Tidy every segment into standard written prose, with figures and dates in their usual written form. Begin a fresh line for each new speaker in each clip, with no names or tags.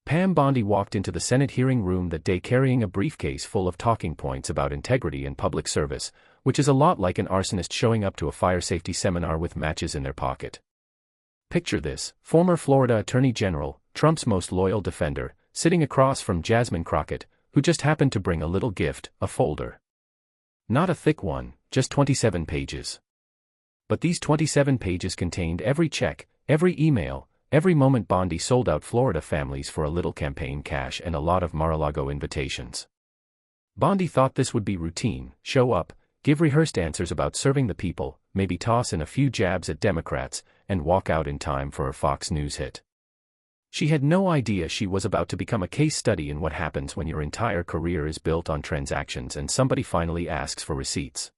Pam Bondi walked into the Senate hearing room that day carrying a briefcase full of talking points about integrity and public service, which is a lot like an arsonist showing up to a fire safety seminar with matches in their pocket. Picture this: former Florida Attorney General, Trump's most loyal defender, sitting across from Jasmine Crockett, who just happened to bring a little gift, a folder. Not a thick one, just 27 pages. But these 27 pages contained every check, every email, every moment Bondi sold out Florida families for a little campaign cash and a lot of Mar-a-Lago invitations. Bondi thought this would be routine: show up, give rehearsed answers about serving the people, maybe toss in a few jabs at Democrats, and walk out in time for her Fox News hit. She had no idea she was about to become a case study in what happens when your entire career is built on transactions and somebody finally asks for receipts.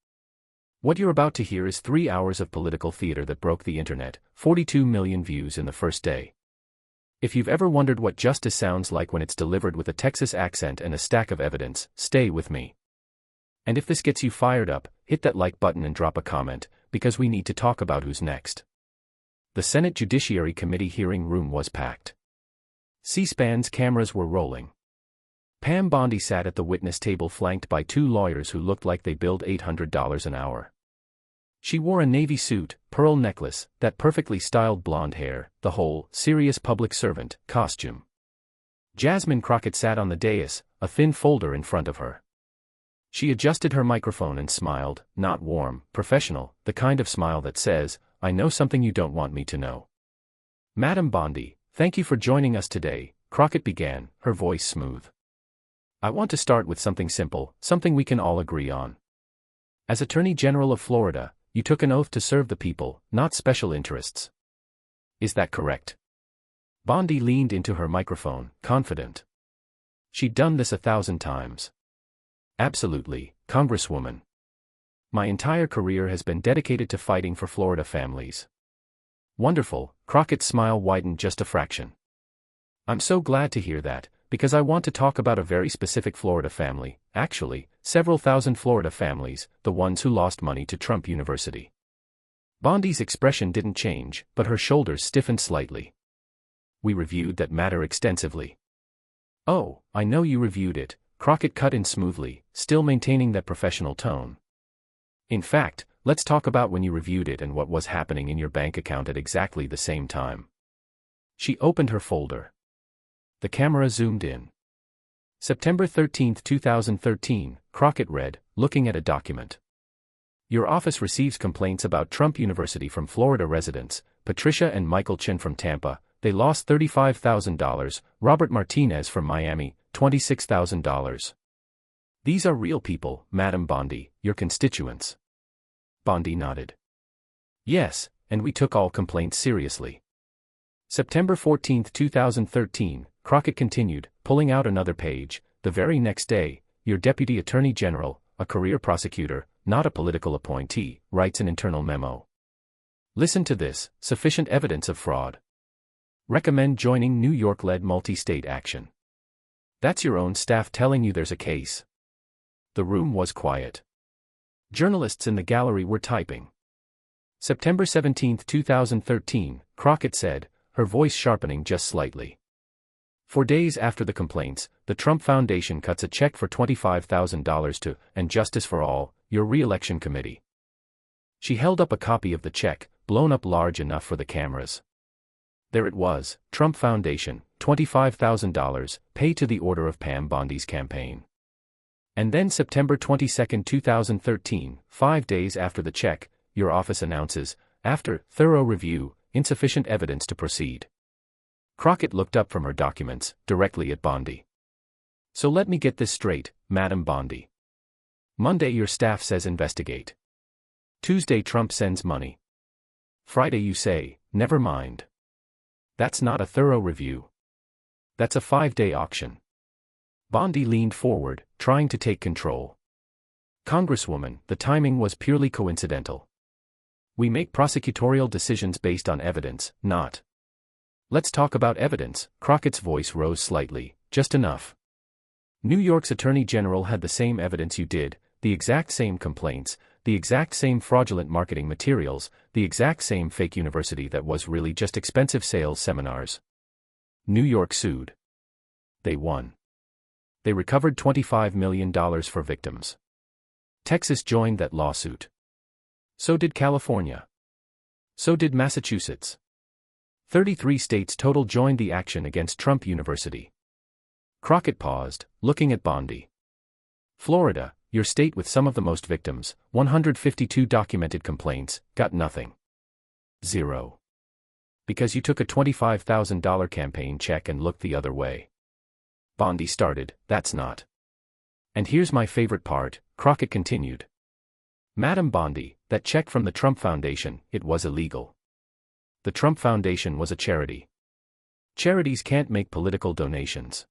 What you're about to hear is 3 hours of political theater that broke the internet, 42 million views in the first day. If you've ever wondered what justice sounds like when it's delivered with a Texas accent and a stack of evidence, stay with me. And if this gets you fired up, hit that like button and drop a comment, because we need to talk about who's next. The Senate Judiciary Committee hearing room was packed. C-SPAN's cameras were rolling. Pam Bondi sat at the witness table flanked by two lawyers who looked like they billed $800 an hour. She wore a navy suit, pearl necklace, that perfectly styled blonde hair, the whole serious public servant costume. Jasmine Crockett sat on the dais, a thin folder in front of her. She adjusted her microphone and smiled, not warm, professional, the kind of smile that says, "I know something you don't want me to know." "Madam Bondi, thank you for joining us today," Crockett began, her voice smooth. "I want to start with something simple, something we can all agree on. As Attorney General of Florida, you took an oath to serve the people, not special interests. Is that correct?" Bondi leaned into her microphone, confident. She'd done this 1,000 times. "Absolutely, Congresswoman. My entire career has been dedicated to fighting for Florida families." "Wonderful," Crockett's smile widened just a fraction. "I'm so glad to hear that, because I want to talk about a very specific Florida family, actually, several thousand Florida families, the ones who lost money to Trump University." Bondi's expression didn't change, but her shoulders stiffened slightly. "We reviewed that matter extensively." "Oh, I know you reviewed it," Crockett cut in smoothly, still maintaining that professional tone. "In fact, let's talk about when you reviewed it and what was happening in your bank account at exactly the same time." She opened her folder. The camera zoomed in. "September 13, 2013, Crockett read, looking at a document. Your office receives complaints about Trump University from Florida residents, Patricia and Michael Chin from Tampa, they lost $35,000, Robert Martinez from Miami, $26,000. These are real people, Madam Bondi, your constituents." Bondi nodded. "Yes, and we took all complaints seriously." September 14, 2013, Crockett continued, pulling out another page. "The very next day, your Deputy Attorney General, a career prosecutor, not a political appointee, writes an internal memo. Listen to this: sufficient evidence of fraud. Recommend joining New York-led multi-state action." That's your own staff telling you there's a case. The room was quiet. Journalists in the gallery were typing. September 17, 2013, Crockett said, her voice sharpening just slightly. 4 days after the complaints, the Trump Foundation cuts a check for $25,000 to And Justice for All, your re-election committee. She held up a copy of the check, blown up large enough for the cameras. There it was: Trump Foundation, $25,000, paid to the order of Pam Bondi's campaign. And then September 22, 2013, 5 days after the check, your office announces, after thorough review, insufficient evidence to proceed. Crockett looked up from her documents, directly at Bondi. "So let me get this straight, Madam Bondi. Monday your staff says investigate. Tuesday Trump sends money. Friday you say, never mind. That's not a thorough review. That's a 5-day auction." Bondi leaned forward, trying to take control. "Congresswoman, the timing was purely coincidental. We make prosecutorial decisions based on evidence, not..." "Let's talk about evidence." Crockett's voice rose slightly, just enough. "New York's Attorney General had the same evidence you did, the exact same complaints, the exact same fraudulent marketing materials, the exact same fake university that was really just expensive sales seminars. New York sued. They won. They recovered $25 million for victims. Texas joined that lawsuit. So did California. So did Massachusetts. 33 states total joined the action against Trump University. Crockett paused, looking at Bondi. Florida, your state with some of the most victims, 152 documented complaints, got nothing. Zero. Because you took a $25,000 campaign check and looked the other way. Bondi started, that's not. And here's my favorite part, Crockett continued. Madam Bondi, that check from the Trump Foundation, it was illegal. The Trump Foundation was a charity. Charities can't make political donations.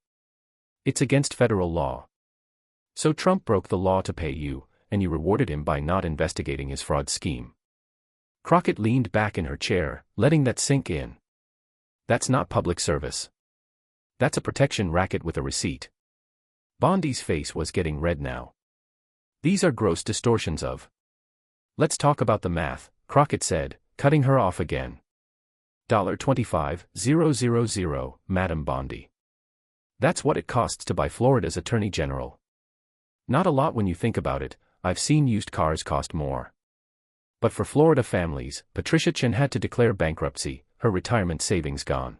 It's against federal law. So Trump broke the law to pay you, and you rewarded him by not investigating his fraud scheme. Crockett leaned back in her chair, letting that sink in. That's not public service. That's a protection racket with a receipt. Bondi's face was getting red now. These are gross distortions of. Let's talk about the math, Crockett said, cutting her off again. $25,000, Madam Bondi. That's what it costs to buy Florida's Attorney General. Not a lot when you think about it, I've seen used cars cost more. But for Florida families, Patricia Chen had to declare bankruptcy, her retirement savings gone.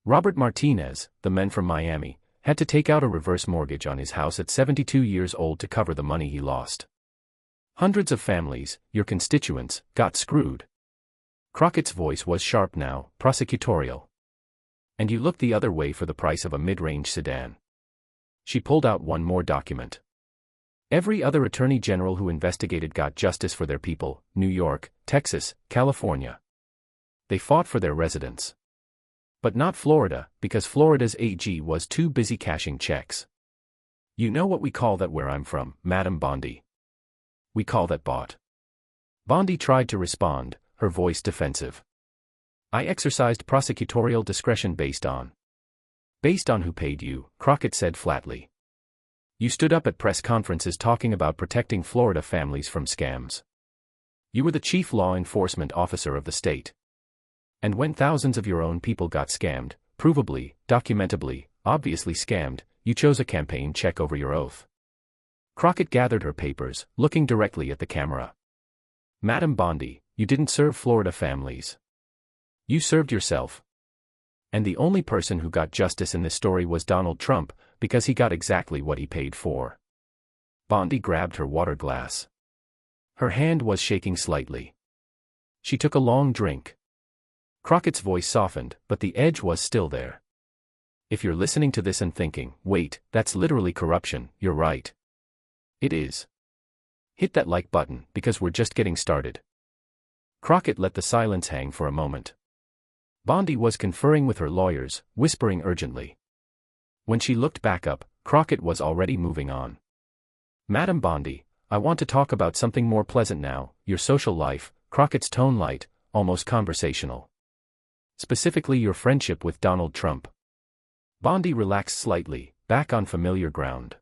Robert Martinez, the man from Miami, had to take out a reverse mortgage on his house at 72 years old to cover the money he lost. Hundreds of families, your constituents, got screwed. Crockett's voice was sharp now, prosecutorial. And you looked the other way for the price of a mid-range sedan. She pulled out one more document. Every other attorney general who investigated got justice for their people, New York, Texas, California. They fought for their residents. But not Florida, because Florida's AG was too busy cashing checks. You know what we call that where I'm from, Madam Bondi? We call that bought. Bondi tried to respond, her voice defensive. I exercised prosecutorial discretion based on who paid you, Crockett said flatly. You stood up at press conferences talking about protecting Florida families from scams. You were the chief law enforcement officer of the state. And when thousands of your own people got scammed, provably, documentably, obviously scammed, you chose a campaign check over your oath. Crockett gathered her papers, looking directly at the camera. Madam Bondi, you didn't serve Florida families. You served yourself. And the only person who got justice in this story was Donald Trump, because he got exactly what he paid for. Bondi grabbed her water glass. Her hand was shaking slightly. She took a long drink. Crockett's voice softened, but the edge was still there. If you're listening to this and thinking, wait, that's literally corruption, you're right. It is. Hit that like button, because we're just getting started. Crockett let the silence hang for a moment. Bondi was conferring with her lawyers, whispering urgently. When she looked back up, Crockett was already moving on. Madam Bondi, I want to talk about something more pleasant now, your social life, Crockett's tone light, almost conversational. Specifically your friendship with Donald Trump. Bondi relaxed slightly, back on familiar ground.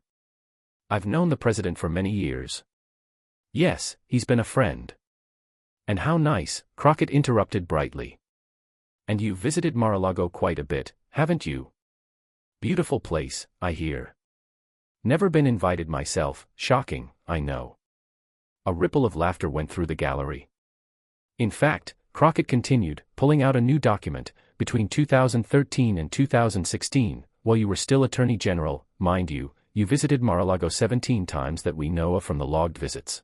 I've known the president for many years. Yes, he's been a friend. And how nice, Crockett interrupted brightly. And you've visited Mar-a-Lago quite a bit, haven't you? Beautiful place, I hear. Never been invited myself, shocking, I know. A ripple of laughter went through the gallery. In fact, Crockett continued, pulling out a new document, between 2013 and 2016, while you were still Attorney General, mind you, you visited Mar-a-Lago 17 times that we know of from the logged visits.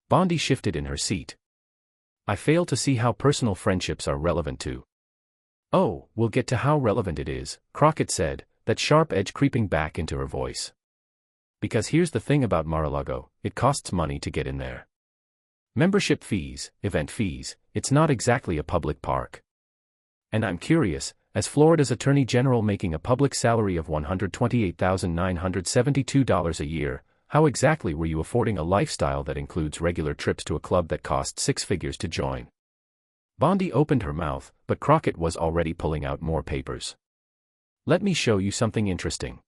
Bondi shifted in her seat. I fail to see how personal friendships are relevant to. Oh, we'll get to how relevant it is, Crockett said, that sharp edge creeping back into her voice. Because here's the thing about Mar-a-Lago, it costs money to get in there. Membership fees, event fees, it's not exactly a public park. And I'm curious, as Florida's Attorney General making a public salary of $128,972 a year, how exactly were you affording a lifestyle that includes regular trips to a club that cost six figures to join? Bondi opened her mouth, but Crockett was already pulling out more papers. Let me show you something interesting.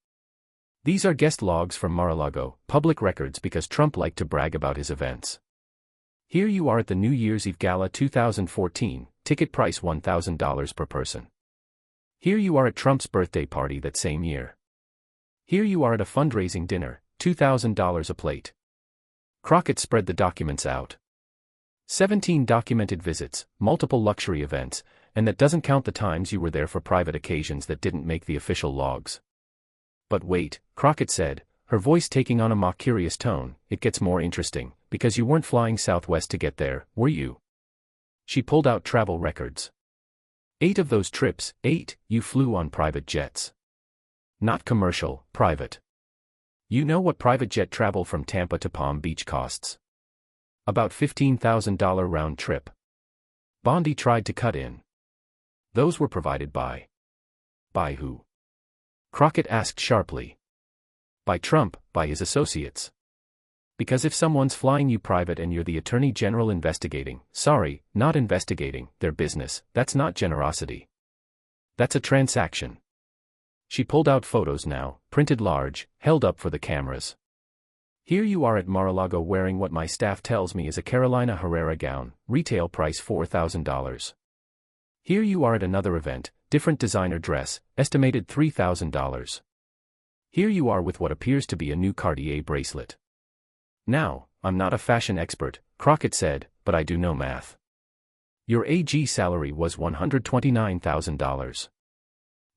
These are guest logs from Mar-a-Lago, public records because Trump liked to brag about his events. Here you are at the New Year's Eve Gala 2014, ticket price $1,000 per person. Here you are at Trump's birthday party that same year. Here you are at a fundraising dinner, $2,000 a plate. Crockett spread the documents out. 17 documented visits, multiple luxury events, and that doesn't count the times you were there for private occasions that didn't make the official logs. But wait, Crockett said, her voice taking on a mock-curious tone, it gets more interesting, because you weren't flying Southwest to get there, were you? She pulled out travel records. 8 of those trips, 8, you flew on private jets. Not commercial, private. You know what private jet travel from Tampa to Palm Beach costs? About $15,000 round trip. Bondi tried to cut in. Those were provided by. By who? Crockett asked sharply. By Trump, by his associates. Because if someone's flying you private and you're the Attorney General investigating, sorry, not investigating, their business, that's not generosity. That's a transaction. She pulled out photos now, printed large, held up for the cameras. Here you are at Mar-a-Lago wearing what my staff tells me is a Carolina Herrera gown, retail price $4,000. Here you are at another event, different designer dress, estimated $3,000. Here you are with what appears to be a new Cartier bracelet. Now, I'm not a fashion expert, Crockett said, but I do know math. Your AG salary was $129,000.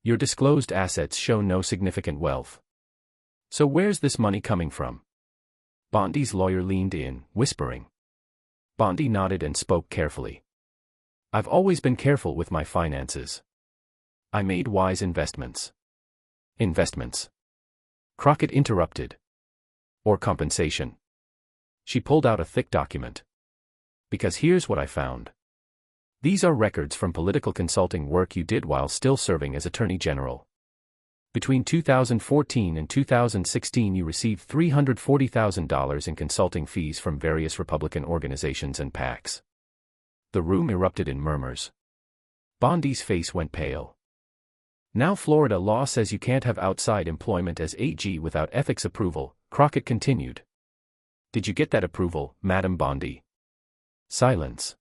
Your disclosed assets show no significant wealth. So where's this money coming from? Bondi's lawyer leaned in, whispering. Bondi nodded and spoke carefully. I've always been careful with my finances. I made wise investments. Investments. Crockett interrupted. Or compensation. She pulled out a thick document. Because here's what I found. These are records from political consulting work you did while still serving as Attorney General. Between 2014 and 2016 you received $340,000 in consulting fees from various Republican organizations and PACs. The room erupted in murmurs. Bondi's face went pale. Now Florida law says you can't have outside employment as AG without ethics approval, Crockett continued. Did you get that approval, Madam Bondi? Silence.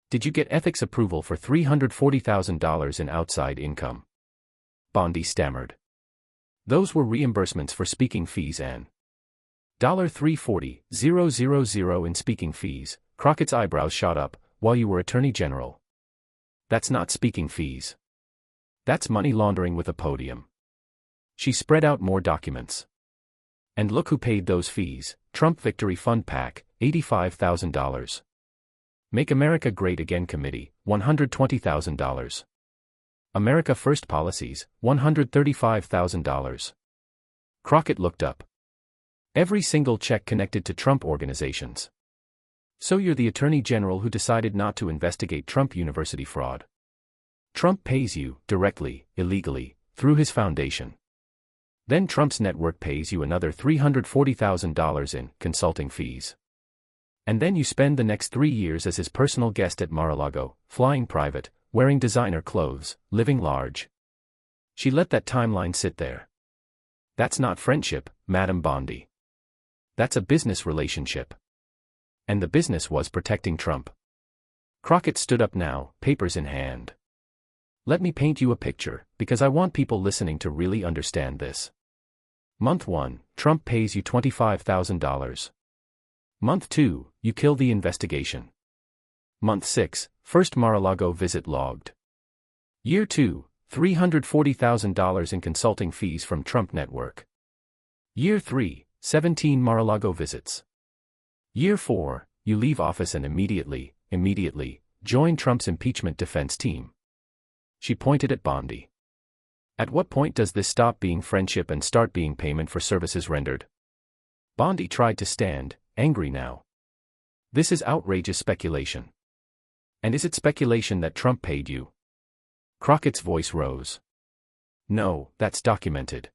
Did you get ethics approval for $340,000 in outside income? Bondi stammered. Those were reimbursements for speaking fees and $340,000 in speaking fees. Crockett's eyebrows shot up, while you were Attorney General. That's not speaking fees. That's money laundering with a podium. She spread out more documents. And look who paid those fees, Trump Victory Fund PAC, $85,000. Make America Great Again Committee, $120,000. America First Policies, $135,000. Crockett looked up. Every single check connected to Trump organizations. So you're the Attorney General who decided not to investigate Trump University fraud. Trump pays you, directly, illegally, through his foundation. Then Trump's network pays you another $340,000 in consulting fees. And then you spend the next 3 years as his personal guest at Mar-a-Lago, flying private, wearing designer clothes, living large. She let that timeline sit there. That's not friendship, Madam Bondi. That's a business relationship. And the business was protecting Trump. Crockett stood up now, papers in hand. Let me paint you a picture, because I want people listening to really understand this. Month 1, Trump pays you $25,000. Month 2, you kill the investigation. Month 6, first Mar-a-Lago visit logged. Year 2, $340,000 in consulting fees from Trump Network. Year 3, 17 Mar-a-Lago visits. Year 4, you leave office and immediately, join Trump's impeachment defense team. She pointed at Bondi. At what point does this stop being friendship and start being payment for services rendered? Bondi tried to stand, angry now. This is outrageous speculation. And is it speculation that Trump paid you? Crockett's voice rose. No, that's documented.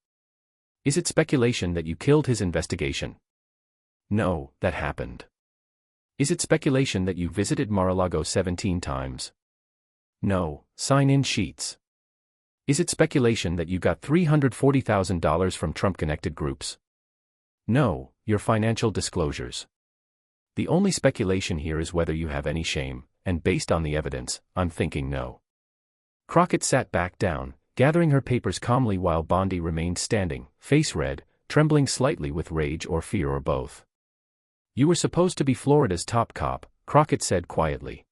Is it speculation that you killed his investigation? No, that happened. Is it speculation that you visited Mar-a-Lago 17 times? No, sign-in sheets. Is it speculation that you got $340,000 from Trump-connected groups? No, your financial disclosures. The only speculation here is whether you have any shame, and based on the evidence, I'm thinking no. Crockett sat back down, gathering her papers calmly while Bondi remained standing, face red, trembling slightly with rage or fear or both. "You were supposed to be Florida's top cop," Crockett said quietly.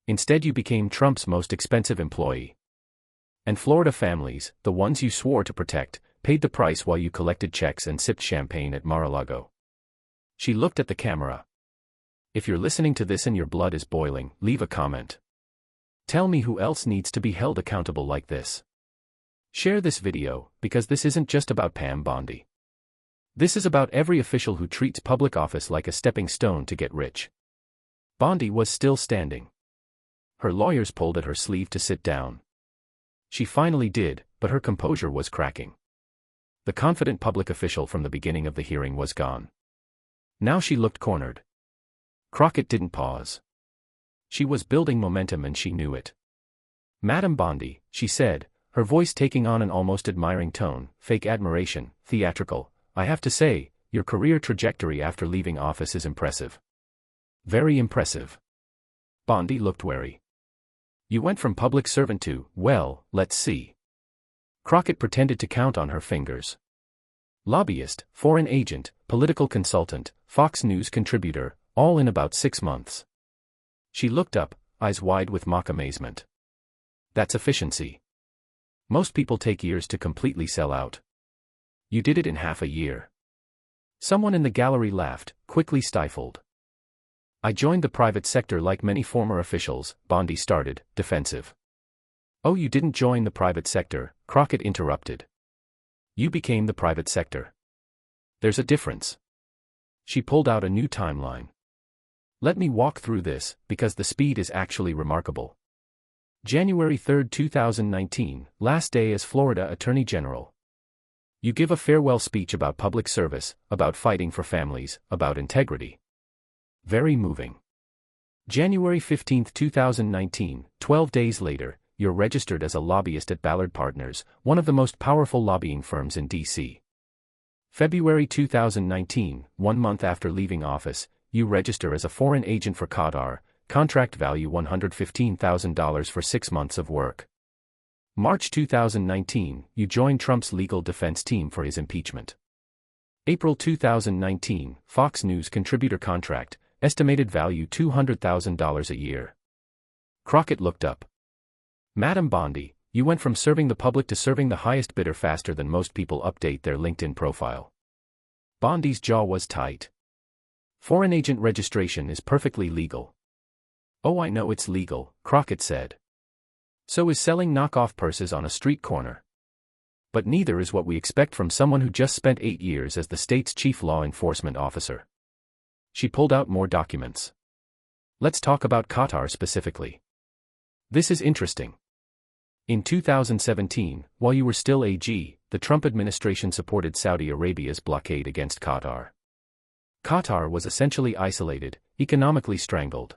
"Instead you became Trump's most expensive employee. And Florida families, the ones you swore to protect, paid the price while you collected checks and sipped champagne at Mar-a-Lago." She looked at the camera. "If you're listening to this and your blood is boiling, leave a comment. Tell me who else needs to be held accountable like this. Share this video, because this isn't just about Pam Bondi. This is about every official who treats public office like a stepping stone to get rich." Bondi was still standing. Her lawyers pulled at her sleeve to sit down. She finally did, but her composure was cracking. The confident public official from the beginning of the hearing was gone. Now she looked cornered. Crockett didn't pause. She was building momentum and she knew it. "Madam Bondi," she said, her voice taking on an almost admiring tone, fake admiration, theatrical, "I have to say, your career trajectory after leaving office is impressive. Very impressive." Bondi looked wary. "You went from public servant to, well, let's see." Crockett pretended to count on her fingers. "Lobbyist, foreign agent, political consultant, Fox News contributor, all in about 6 months." She looked up, eyes wide with mock amazement. "That's efficiency. Most people take years to completely sell out. You did it in half a year." Someone in the gallery laughed, quickly stifled. "I joined the private sector like many former officials," Bondi started, defensive. "Oh, you didn't join the private sector," Crockett interrupted. "You became the private sector. There's a difference." She pulled out a new timeline. "Let me walk through this, because the speed is actually remarkable. January 3, 2019, last day as Florida Attorney General. You give a farewell speech about public service, about fighting for families, about integrity. Very moving. January 15, 2019, 12 days later, you're registered as a lobbyist at Ballard Partners, one of the most powerful lobbying firms in D.C. February 2019, 1 month after leaving office, you register as a foreign agent for Qatar, contract value $115,000 for 6 months of work. March 2019, you join Trump's legal defense team for his impeachment. April 2019, Fox News contributor contract, estimated value $200,000 a year." Crockett looked up. "Madam Bondi, you went from serving the public to serving the highest bidder faster than most people update their LinkedIn profile." Bondi's jaw was tight. "Foreign agent registration is perfectly legal." "Oh, I know it's legal," Crockett said. "So is selling knockoff purses on a street corner. But neither is what we expect from someone who just spent 8 years as the state's chief law enforcement officer." She pulled out more documents. "Let's talk about Qatar specifically. This is interesting. In 2017, while you were still AG, the Trump administration supported Saudi Arabia's blockade against Qatar. Qatar was essentially isolated, economically strangled.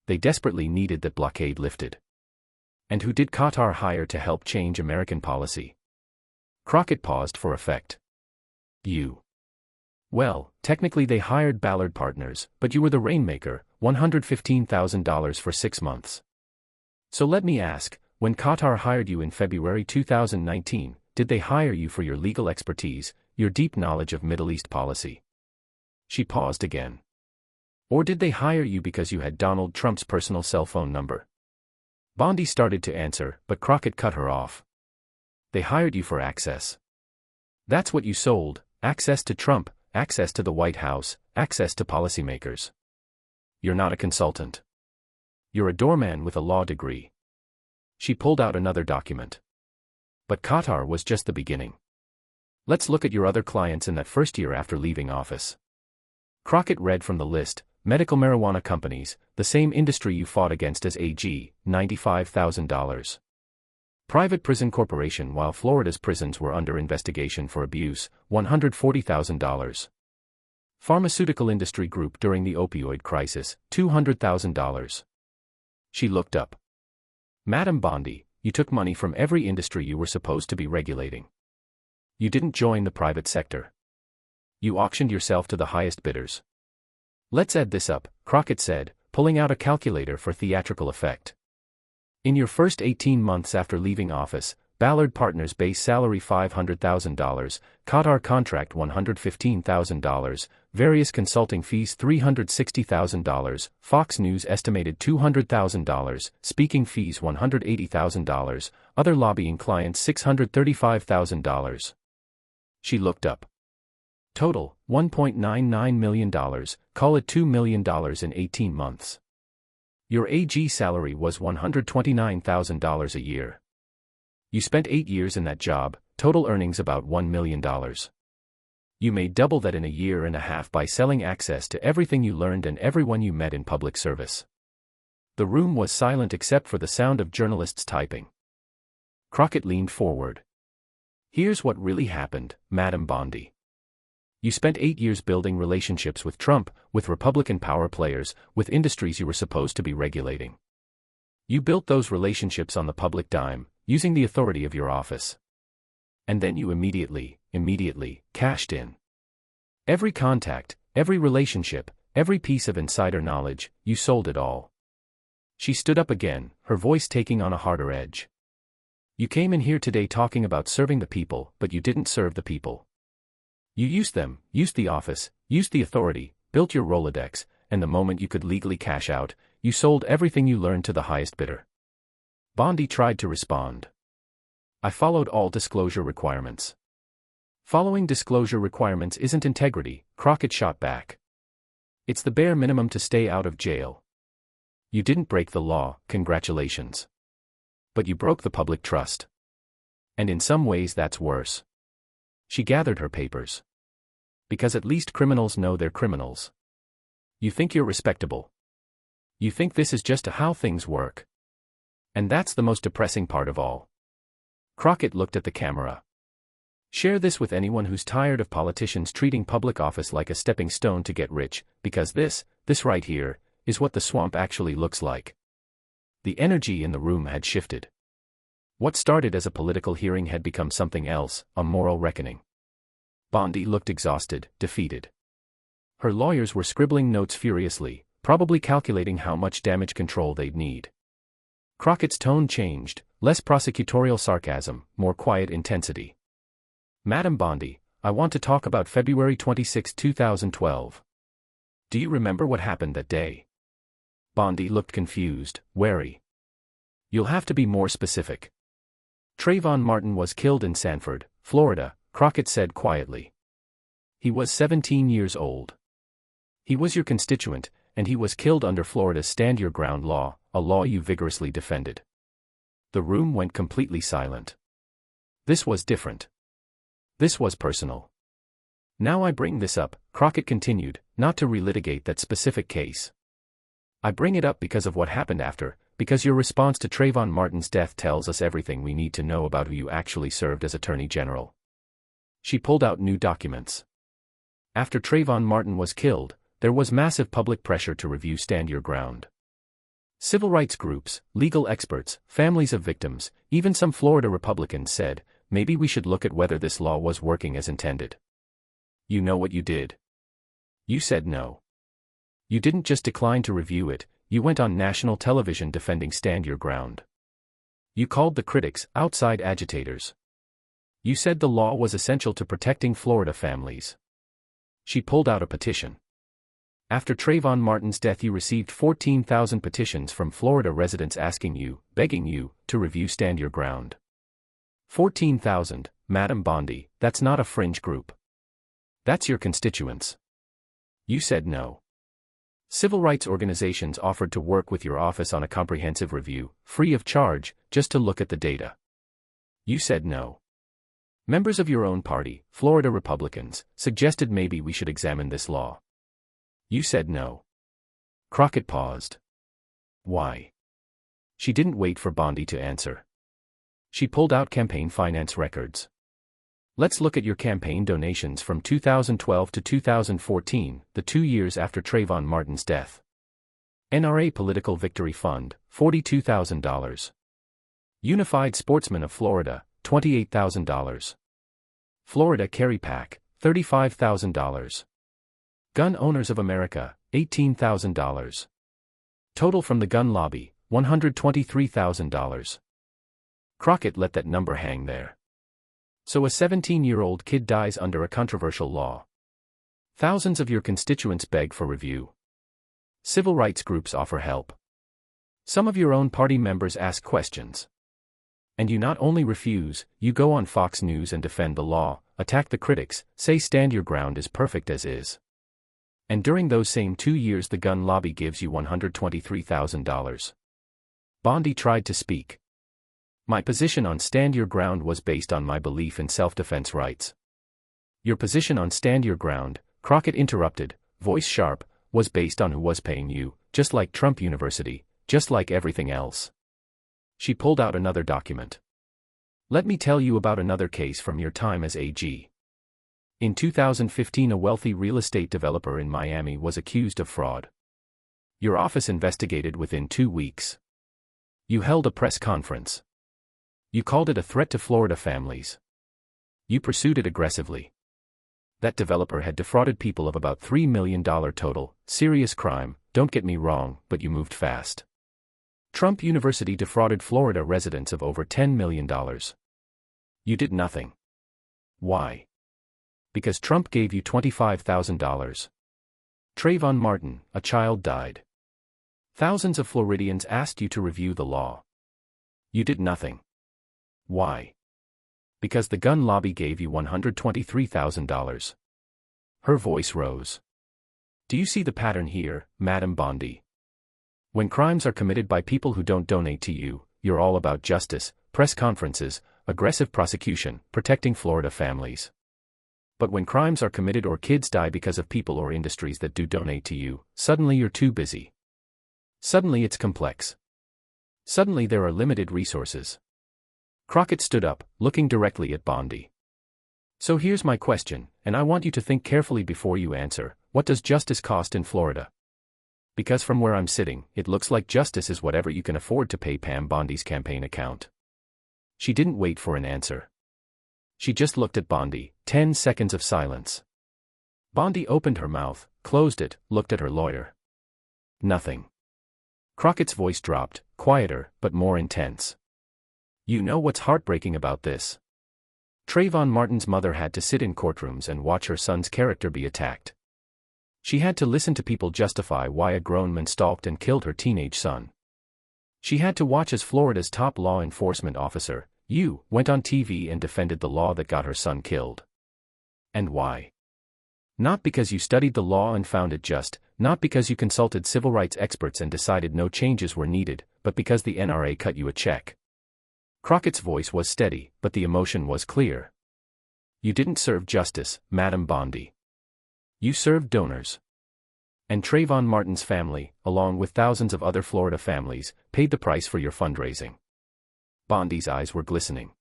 They desperately needed that blockade lifted. And who did Qatar hire to help change American policy?" Crockett paused for effect. "You." "Well, technically they hired Ballard Partners, but you were the rainmaker, $115,000 for 6 months. So let me ask, when Qatar hired you in February 2019, did they hire you for your legal expertise, your deep knowledge of Middle East policy?" She paused again. "Or did they hire you because you had Donald Trump's personal cell phone number?" Bondi started to answer, but Crockett cut her off. "They hired you for access. That's what you sold, access to Trump, access to the White House, access to policymakers. You're not a consultant. You're a doorman with a law degree." She pulled out another document. "But Qatar was just the beginning. Let's look at your other clients in that first year after leaving office." Crockett read from the list: medical marijuana companies, the same industry you fought against as AG, $95,000. Private Prison Corporation, while Florida's prisons were under investigation for abuse, $140,000. Pharmaceutical Industry Group during the opioid crisis, $200,000. She looked up. "Madam Bondi, you took money from every industry you were supposed to be regulating. You didn't join the private sector. You auctioned yourself to the highest bidders." "Let's add this up," Crockett said, pulling out a calculator for theatrical effect. "In your first 18 months after leaving office, Ballard Partners base salary $500,000, Qatar contract $115,000, various consulting fees $360,000, Fox News estimated $200,000, speaking fees $180,000, other lobbying clients $635,000. She looked up. Total, $1.99 million, call it $2 million in 18 months. Your AG salary was $129,000 a year. You spent 8 years in that job, total earnings about $1 million. You made double that in a year and a half by selling access to everything you learned and everyone you met in public service. The room was silent except for the sound of journalists typing. Crockett leaned forward. Here's what really happened, Madam Bondi. You spent 8 years building relationships with Trump, with Republican power players, with industries you were supposed to be regulating. You built those relationships on the public dime, using the authority of your office. And then you immediately cashed in. Every contact, every relationship, every piece of insider knowledge, you sold it all. She stood up again, her voice taking on a harder edge. You came in here today talking about serving the people, but you didn't serve the people. You used them, used the office, used the authority, built your Rolodex, and the moment you could legally cash out, you sold everything you learned to the highest bidder. Bondi tried to respond. I followed all disclosure requirements. Following disclosure requirements isn't integrity, Crockett shot back. It's the bare minimum to stay out of jail. You didn't break the law, congratulations. But you broke the public trust. And in some ways that's worse. She gathered her papers. Because at least criminals know they're criminals. You think you're respectable. You think this is just how things work. And that's the most depressing part of all. Crockett looked at the camera. Share this with anyone who's tired of politicians treating public office like a stepping stone to get rich, because this right here, is what the swamp actually looks like. The energy in the room had shifted. What started as a political hearing had become something else, a moral reckoning. Bondi looked exhausted, defeated. Her lawyers were scribbling notes furiously, probably calculating how much damage control they'd need. Crockett's tone changed, less prosecutorial sarcasm, more quiet intensity. Madam Bondi, I want to talk about February 26, 2012. Do you remember what happened that day? Bondi looked confused, wary. You'll have to be more specific. Trayvon Martin was killed in Sanford, Florida, Crockett said quietly. He was 17 years old. He was your constituent, and he was killed under Florida's Stand Your Ground law, a law you vigorously defended. The room went completely silent. This was different. This was personal. Now I bring this up, Crockett continued, not to relitigate that specific case. I bring it up because of what happened after, because your response to Trayvon Martin's death tells us everything we need to know about who you actually served as Attorney General. She pulled out new documents. After Trayvon Martin was killed, there was massive public pressure to review Stand Your Ground. Civil rights groups, legal experts, families of victims, even some Florida Republicans said, maybe we should look at whether this law was working as intended. You know what you did? You said no. You didn't just decline to review it, you went on national television defending Stand Your Ground. You called the critics outside agitators. You said the law was essential to protecting Florida families. She pulled out a petition. After Trayvon Martin's death, you received 14,000 petitions from Florida residents asking you, begging you, to review Stand Your Ground. 14,000, Madam Bondi, that's not a fringe group. That's your constituents. You said no. Civil rights organizations offered to work with your office on a comprehensive review, free of charge, just to look at the data. You said no. Members of your own party, Florida Republicans, suggested maybe we should examine this law. You said no. Crockett paused. Why? She didn't wait for Bondi to answer. She pulled out campaign finance records. Let's look at your campaign donations from 2012 to 2014, the 2 years after Trayvon Martin's death. NRA Political Victory Fund, $42,000. Unified Sportsmen of Florida, $28,000. Florida Carry Pack, $35,000. Gun Owners of America, $18,000. Total from the gun lobby, $123,000. Crockett let that number hang there. So a 17-year-old kid dies under a controversial law. Thousands of your constituents beg for review. Civil rights groups offer help. Some of your own party members ask questions. And you not only refuse, you go on Fox News and defend the law, attack the critics, say stand your ground is perfect as is. And during those same 2 years the gun lobby gives you $123,000. Bondi tried to speak. My position on stand your ground was based on my belief in self-defense rights. Your position on stand your ground, Crockett interrupted, voice sharp, was based on who was paying you, just like Trump University, just like everything else. She pulled out another document. Let me tell you about another case from your time as AG. In 2015 a wealthy real estate developer in Miami was accused of fraud. Your office investigated within 2 weeks. You held a press conference. You called it a threat to Florida families. You pursued it aggressively. That developer had defrauded people of about $3 million total, serious crime, don't get me wrong, but you moved fast. Trump University defrauded Florida residents of over $10 million. You did nothing. Why? Because Trump gave you $25,000. Trayvon Martin, a child died. Thousands of Floridians asked you to review the law. You did nothing. Why? Because the gun lobby gave you $123,000. Her voice rose. Do you see the pattern here, Madam Bondi? When crimes are committed by people who don't donate to you, you're all about justice, press conferences, aggressive prosecution, protecting Florida families. But when crimes are committed or kids die because of people or industries that do donate to you, suddenly you're too busy. Suddenly it's complex. Suddenly there are limited resources. Crockett stood up, looking directly at Bondi. So here's my question, and I want you to think carefully before you answer, what does justice cost in Florida? Because from where I'm sitting, it looks like justice is whatever you can afford to pay Pam Bondi's campaign account. She didn't wait for an answer. She just looked at Bondi, 10 seconds of silence. Bondi opened her mouth, closed it, looked at her lawyer. Nothing. Crockett's voice dropped, quieter, but more intense. You know what's heartbreaking about this? Trayvon Martin's mother had to sit in courtrooms and watch her son's character be attacked. She had to listen to people justify why a grown man stalked and killed her teenage son. She had to watch as Florida's top law enforcement officer, you, went on TV and defended the law that got her son killed. And why? Not because you studied the law and found it just, not because you consulted civil rights experts and decided no changes were needed, but because the NRA cut you a check. Crockett's voice was steady, but the emotion was clear. You didn't serve justice, Madam Bondi. You served donors. And Trayvon Martin's family, along with thousands of other Florida families, paid the price for your fundraising. Bondi's eyes were glistening.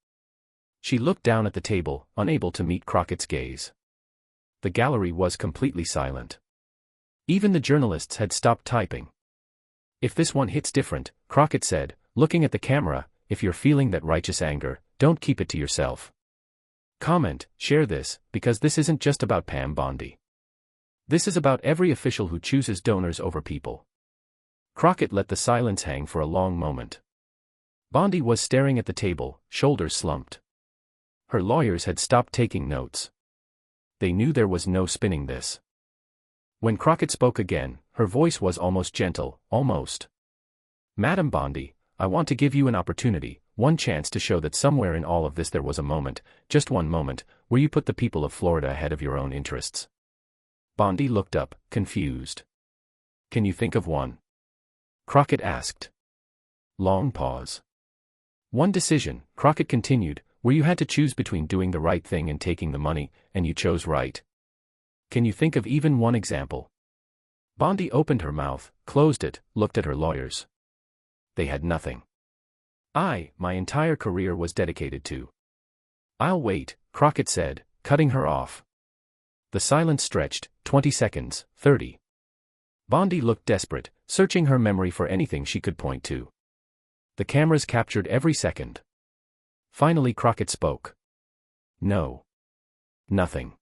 She looked down at the table, unable to meet Crockett's gaze. The gallery was completely silent. Even the journalists had stopped typing. If this one hits different, Crockett said, looking at the camera, if you're feeling that righteous anger, don't keep it to yourself. Comment, share this, because this isn't just about Pam Bondi. This is about every official who chooses donors over people. Crockett let the silence hang for a long moment. Bondi was staring at the table, shoulders slumped. Her lawyers had stopped taking notes. They knew there was no spinning this. When Crockett spoke again, her voice was almost gentle, almost. Madam Bondi, I want to give you an opportunity, one chance to show that somewhere in all of this there was a moment, just one moment, where you put the people of Florida ahead of your own interests. Bondi looked up, confused. Can you think of one? Crockett asked. Long pause. One decision, Crockett continued, where you had to choose between doing the right thing and taking the money, and you chose right. Can you think of even one example? Bondi opened her mouth, closed it, looked at her lawyers. They had nothing. My entire career was dedicated to. I'll wait, Crockett said, cutting her off. The silence stretched, 20 seconds, 30. Bondi looked desperate, searching her memory for anything she could point to. The cameras captured every second. Finally Crockett spoke. No. Nothing.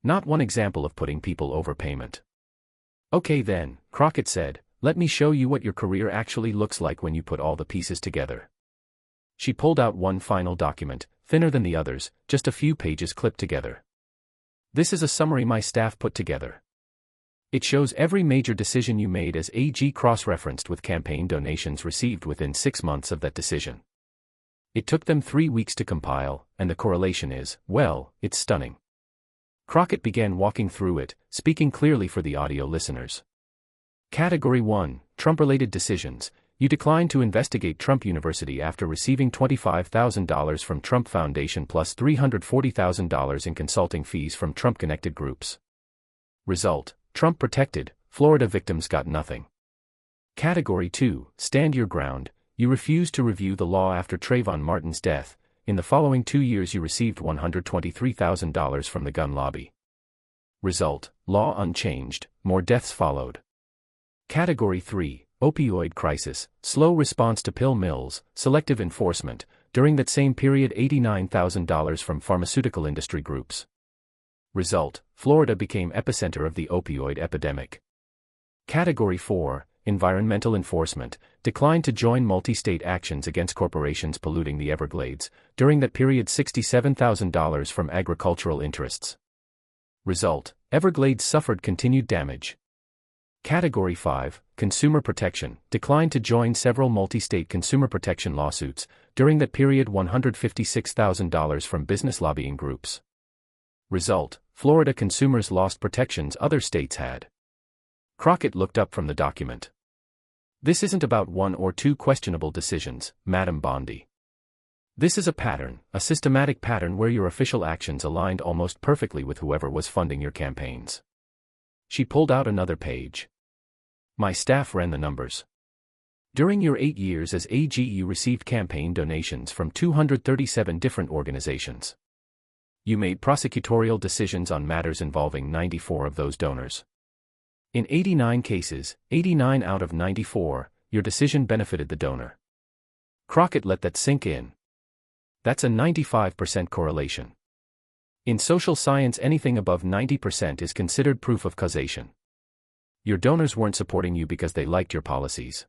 Not one example of putting people over payment. Okay then, Crockett said, let me show you what your career actually looks like when you put all the pieces together. She pulled out one final document, thinner than the others, just a few pages clipped together. This is a summary my staff put together. It shows every major decision you made as AG cross-referenced with campaign donations received within 6 months of that decision. It took them 3 weeks to compile, and the correlation is, well, it's stunning. Crockett began walking through it, speaking clearly for the audio listeners. Category 1, Trump-related decisions. You declined to investigate Trump University after receiving $25,000 from Trump Foundation plus $340,000 in consulting fees from Trump-connected groups. Result, Trump protected, Florida victims got nothing. Category 2, Stand your ground. You refused to review the law after Trayvon Martin's death. In the following 2 years you received $123,000 from the gun lobby. Result, law unchanged, more deaths followed. Category 3, Opioid crisis, slow response to pill mills, selective enforcement. During that same period $89,000 from pharmaceutical industry groups. Result, Florida became epicenter of the opioid epidemic. Category 4, Environmental enforcement, declined to join multi-state actions against corporations polluting the Everglades. During that period $67,000 from agricultural interests. Result, Everglades suffered continued damage. Category 5, Consumer protection, declined to join several multi-state consumer protection lawsuits. During that period $156,000 from business lobbying groups. Result, Florida consumers lost protections other states had. Crockett looked up from the document. This isn't about 1 or 2 questionable decisions, Madam Bondi. This is a pattern, a systematic pattern where your official actions aligned almost perfectly with whoever was funding your campaigns. She pulled out another page. My staff ran the numbers. During your 8 years as AG you received campaign donations from 237 different organizations. You made prosecutorial decisions on matters involving 94 of those donors. In 89 cases, 89 out of 94, your decision benefited the donor. Crockett let that sink in. That's a 95% correlation. In social science anything above 90% is considered proof of causation. Your donors weren't supporting you because they liked your policies.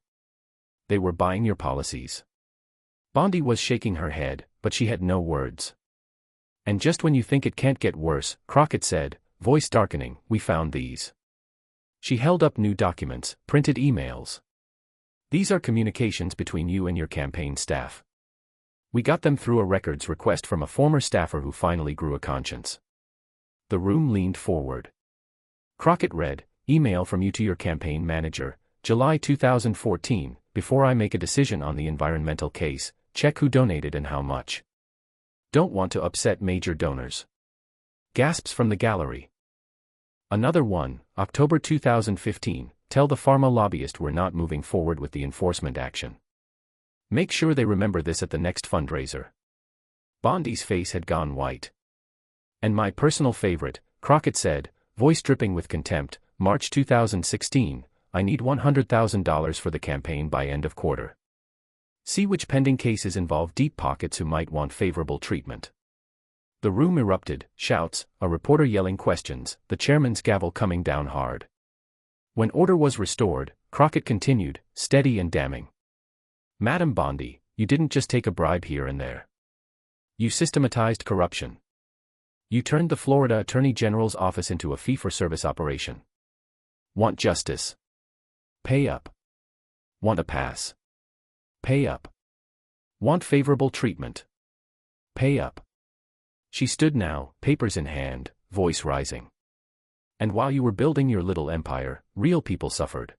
They were buying your policies. Bondi was shaking her head, but she had no words. And just when you think it can't get worse, Crockett said, voice darkening, we found these. She held up new documents, printed emails. These are communications between you and your campaign staff. We got them through a records request from a former staffer who finally grew a conscience. The room leaned forward. Crockett read, email from you to your campaign manager, July 2014, before I make a decision on the environmental case, check who donated and how much. Don't want to upset major donors. Gasps from the gallery. Another one, October 2015, tell the pharma lobbyist we're not moving forward with the enforcement action. Make sure they remember this at the next fundraiser. Bondi's face had gone white. And my personal favorite, Crockett said, voice dripping with contempt, March 2016, I need $100,000 for the campaign by end of quarter. See which pending cases involve deep pockets who might want favorable treatment. The room erupted, shouts, a reporter yelling questions, the chairman's gavel coming down hard. When order was restored, Crockett continued, steady and damning. Madam Bondi, you didn't just take a bribe here and there. You systematized corruption. You turned the Florida Attorney General's office into a fee-for-service operation. Want justice? Pay up. Want a pass? Pay up. Want favorable treatment? Pay up. She stood now, papers in hand, voice rising. And while you were building your little empire, real people suffered.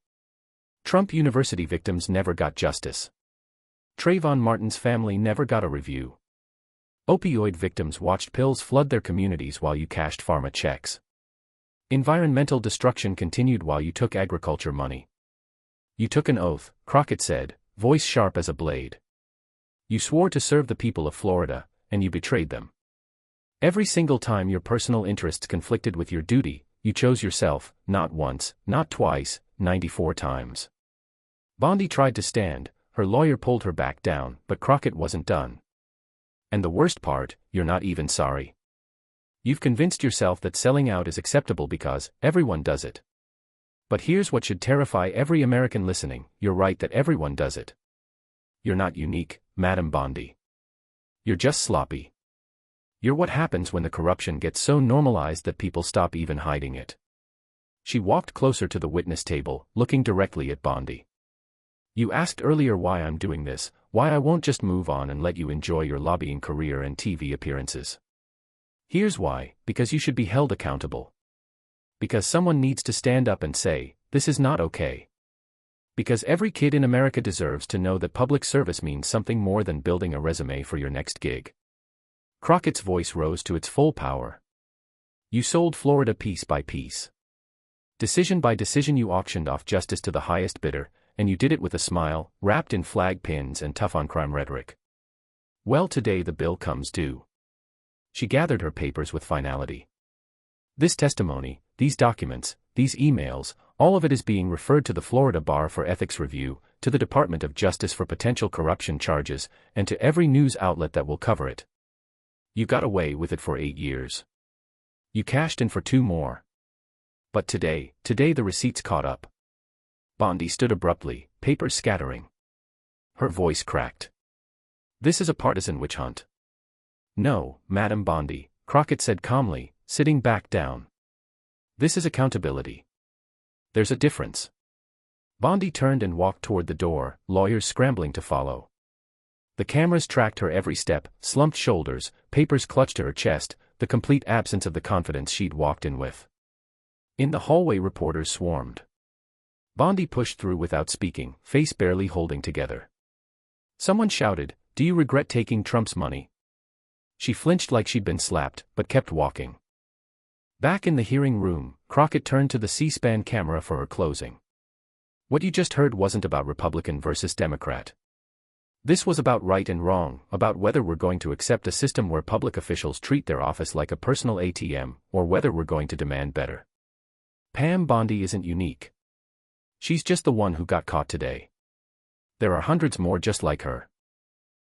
Trump University victims never got justice. Trayvon Martin's family never got a review. Opioid victims watched pills flood their communities while you cashed pharma checks. Environmental destruction continued while you took agriculture money. You took an oath, Crockett said, voice sharp as a blade. You swore to serve the people of Florida, and you betrayed them. Every single time your personal interests conflicted with your duty, you chose yourself, not once, not twice, 94 times. Bondi tried to stand, her lawyer pulled her back down, but Crockett wasn't done. And the worst part, you're not even sorry. You've convinced yourself that selling out is acceptable because everyone does it. But here's what should terrify every American listening, you're right that everyone does it. You're not unique, Madam Bondi. You're just sloppy. You're what happens when the corruption gets so normalized that people stop even hiding it. She walked closer to the witness table, looking directly at Bondi. You asked earlier why I'm doing this, why I won't just move on and let you enjoy your lobbying career and TV appearances. Here's why: because you should be held accountable. Because someone needs to stand up and say, this is not okay. Because every kid in America deserves to know that public service means something more than building a resume for your next gig. Crockett's voice rose to its full power. You sold Florida piece by piece. Decision by decision you auctioned off justice to the highest bidder, and you did it with a smile, wrapped in flag pins and tough-on-crime rhetoric. Well, today the bill comes due. She gathered her papers with finality. This testimony, these documents, these emails, all of it is being referred to the Florida Bar for Ethics Review, to the Department of Justice for potential corruption charges, and to every news outlet that will cover it. You got away with it for 8 years. You cashed in for 2 more. But today the receipts caught up. Bondi stood abruptly, papers scattering. Her voice cracked. This is a partisan witch hunt. No, Madam Bondi, Crockett said calmly, sitting back down. This is accountability. There's a difference. Bondi turned and walked toward the door, lawyers scrambling to follow. The cameras tracked her every step, slumped shoulders, papers clutched to her chest, the complete absence of the confidence she'd walked in with. In the hallway, reporters swarmed. Bondi pushed through without speaking, face barely holding together. Someone shouted, "Do you regret taking Trump's money?" She flinched like she'd been slapped, but kept walking. Back in the hearing room, Crockett turned to the C-SPAN camera for her closing. What you just heard wasn't about Republican versus Democrat. This was about right and wrong, about whether we're going to accept a system where public officials treat their office like a personal ATM, or whether we're going to demand better. Pam Bondi isn't unique. She's just the one who got caught today. There are hundreds more just like her.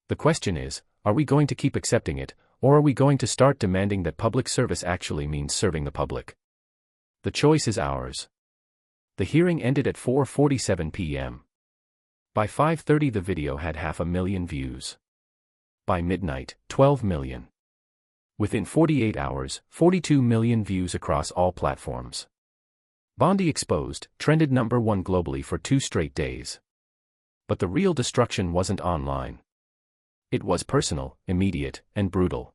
The question is, are we going to keep accepting it, or are we going to start demanding that public service actually means serving the public? The choice is ours. The hearing ended at 4:47 p.m. By 5:30 the video had 500,000 views. By midnight, 12 million. Within 48 hours, 42 million views across all platforms. Bondi Exposed trended #1 globally for 2 straight days. But the real destruction wasn't online. It was personal, immediate, and brutal.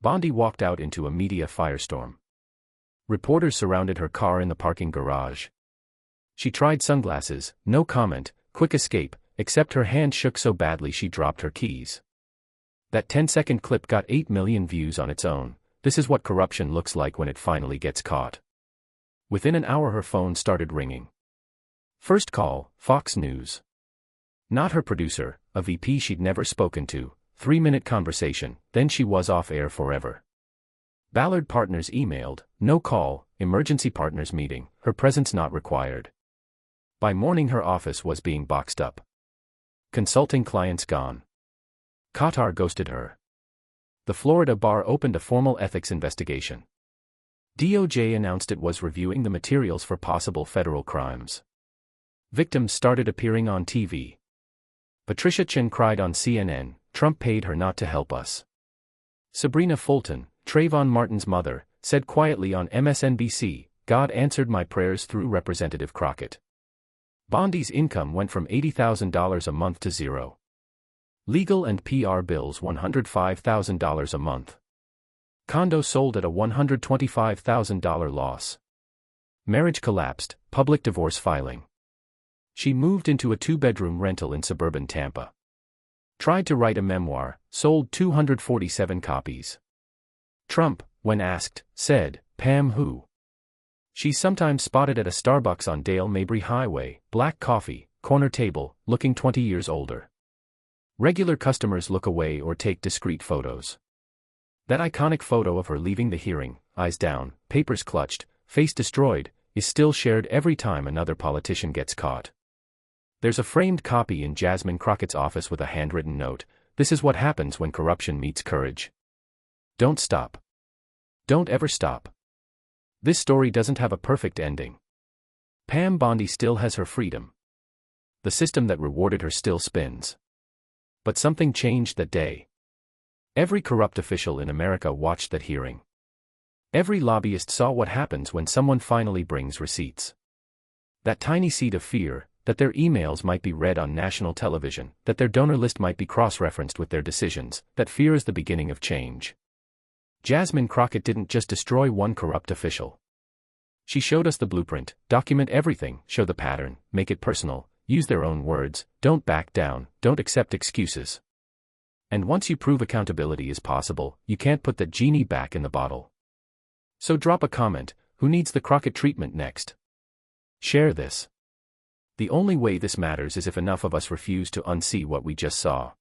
Bondi walked out into a media firestorm. Reporters surrounded her car in the parking garage. She tried sunglasses, no comment, quick escape, except her hand shook so badly she dropped her keys. That 10-second clip got 8 million views on its own. This is what corruption looks like when it finally gets caught. Within an hour her phone started ringing. First call, Fox News. Not her producer, a VP she'd never spoken to. 3-minute conversation, then she was off air forever. Ballard Partners emailed, no call, emergency partners meeting, her presence not required. By morning her office was being boxed up. Consulting clients gone. Qatar ghosted her. The Florida Bar opened a formal ethics investigation. DOJ announced it was reviewing the materials for possible federal crimes. Victims started appearing on TV. Patricia Chen cried on CNN, Trump paid her not to help us. Sabrina Fulton, Trayvon Martin's mother, said quietly on MSNBC, God answered my prayers through Representative Crockett. Bondi's income went from $80,000 a month to zero. Legal and PR bills $105,000 a month. Condo sold at a $125,000 loss. Marriage collapsed, public divorce filing. She moved into a 2-bedroom rental in suburban Tampa. Tried to write a memoir, sold 247 copies. Trump, when asked, said, Pam who? She's sometimes spotted at a Starbucks on Dale Mabry Highway, black coffee, corner table, looking 20 years older. Regular customers look away or take discreet photos. That iconic photo of her leaving the hearing, eyes down, papers clutched, face destroyed, is still shared every time another politician gets caught. There's a framed copy in Jasmine Crockett's office with a handwritten note, this is what happens when corruption meets courage. Don't stop. Don't ever stop. This story doesn't have a perfect ending. Pam Bondi still has her freedom. The system that rewarded her still spins. But something changed that day. Every corrupt official in America watched that hearing. Every lobbyist saw what happens when someone finally brings receipts. That tiny seed of fear, that their emails might be read on national television, that their donor list might be cross-referenced with their decisions, that fear is the beginning of change. Jasmine Crockett didn't just destroy one corrupt official. She showed us the blueprint: document everything, show the pattern, make it personal, use their own words, don't back down, don't accept excuses. And once you prove accountability is possible, you can't put that genie back in the bottle. So drop a comment: who needs the Crockett treatment next? Share this. The only way this matters is if enough of us refuse to unsee what we just saw.